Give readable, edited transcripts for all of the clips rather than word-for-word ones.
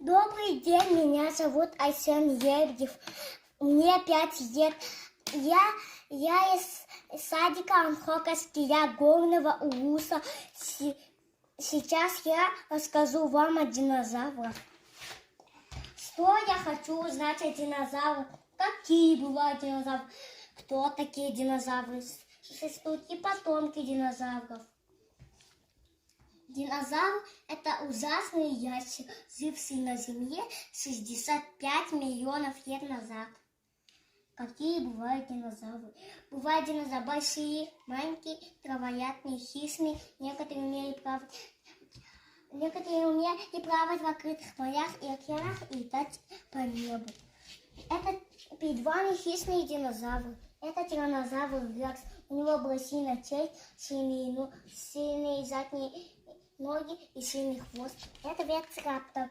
Добрый день, меня зовут Айсен Ебдев. Мне 5 лет. Я из садика Анхоковского горного улуса. Сейчас я расскажу вам о динозаврах. Что я хочу узнать о динозаврах? Какие бывают динозавры? Кто такие динозавры? Существуют и потомки динозавров. Динозавр – это ужасный ящер, живший на Земле 65 миллионов лет назад. Какие бывают динозавры? Бывают динозавры большие, маленькие, травоядные, хищные, некоторые умеют плавать в открытых морях и океанах и летать по небу. Это перед вами хищные динозавры. Это тираннозавр Рекс. У него была сильная челюсть, сильные задние ноги и сильный хвост. Это велоцираптор.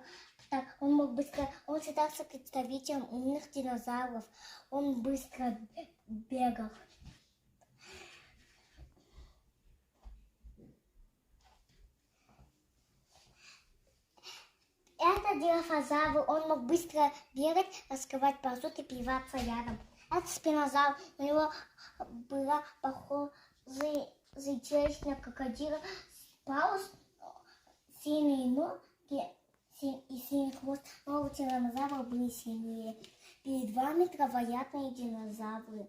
Он считался представителем умных динозавров. Он быстро бегал. Это дилофазавр. Он мог быстро бегать, раскрывать парашют и плеваться рядом. Это спинозавр. У него была похожая челюсть на крокодила, паус, сильные ноги и сильный хвост, но у тираннозавра были сильнее. Перед вами травоядные динозавры.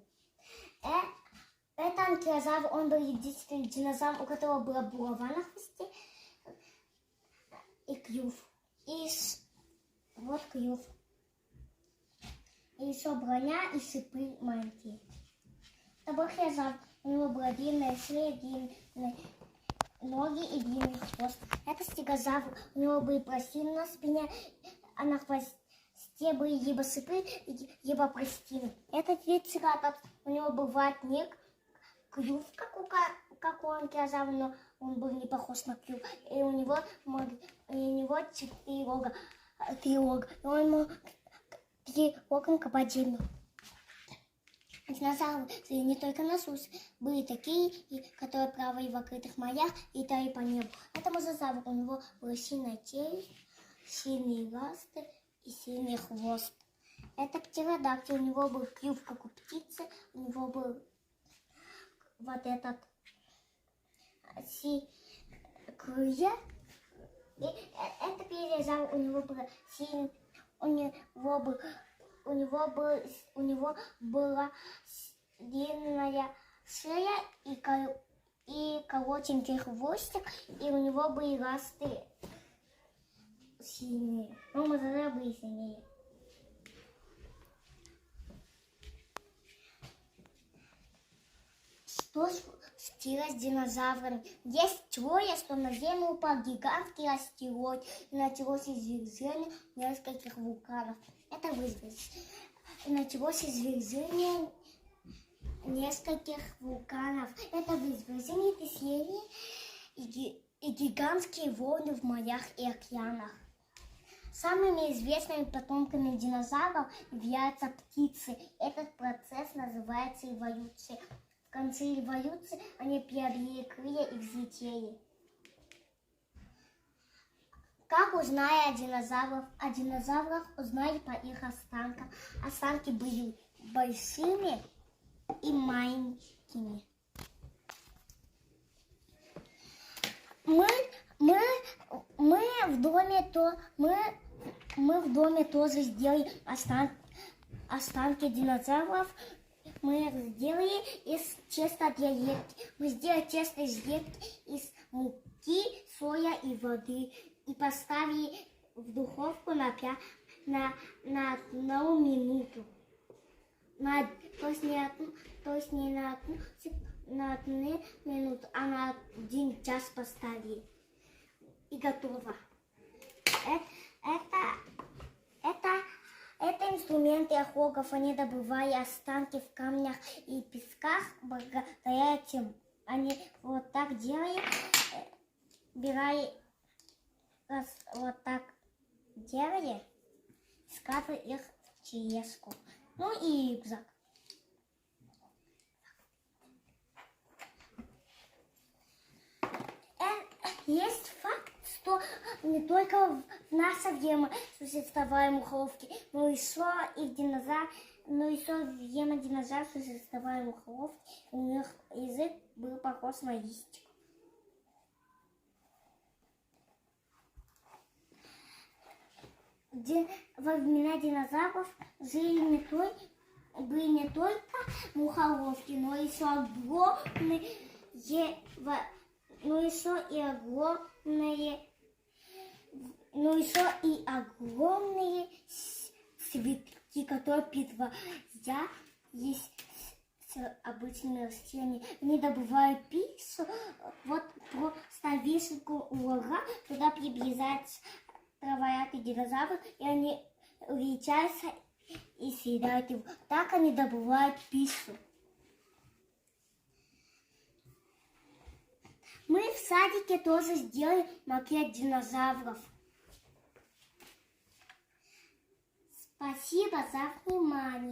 Это анкилозавр, он был единственным динозавром, у которого была булава на хвосте и клюв. Вот клюв. И еще броня и шипы маленькие. Это брахиозавр, у него была длинная шея, длинные ноги и длинный хвост. Это стегозавр, у него были пластины на спине, а на хвосте были либо шипы, либо пластины. Это трицератопс, у него был воротник, клюв, как у анкилозавра, но он был не похож на клюв. И у него 4 рога, и он мог 3 рога копать землю. Динозавры жили не только на суше, были такие, которые плавали в открытых морях и летали по небу. Это мозазавр, у него была сильная челюсть, сильные ласты и сильный хвост. Это птеродактиль, у него был клюв, как у птицы, у него был вот этот крылья. И это перезавр, у него было сильный, у него была длинная шея и коротенький хвостик, и у него были ласты сильные. Но мозазавры были сильнее. Что случилось с динозаврами? Есть теория, что на Землю упал гигантский астероид и началось извержение нескольких вулканов. Это вызвалось. Началось извержение нескольких вулканов. Это вызвало землетрясения и гигантские волны в морях и океанах. Самыми известными потомками динозавров являются птицы. Этот процесс называется эволюцией. В конце эволюции они приобрели крылья и взлетели. Как узнали о динозаврах? О динозаврах узнали по их останкам. Останки были большими и маленькими. Мы в доме тоже сделали останки динозавров. Мы сделали из теста для лепки. Мы сделали тесто из лепки из муки, соя и воды. И поставили в духовку на 1 минуту. То есть не на одну минуту, а на 1 час поставили. И готово. Это инструменты охотников. Они добывали останки в камнях и песках. Благодаря этим они вот так делали. Вот так делали, скатывали их в тележку. Ну и рюкзак. Есть факт, что не только в наше время существовали мухоловки, но еще и в динозаврах, но еще в время динозавров существовали мухоловки, у них язык был похож на листик. Во времена динозавров были не только мухоловки, но еще огромные цветки, которые питвая есть обычные растения. Они добывают пищу, вот просто вишенку у луга, туда приближается травоядные динозавры, и они улетаются и съедают его. Так они добывают пищу. Мы в садике тоже сделали макет динозавров. Спасибо за внимание.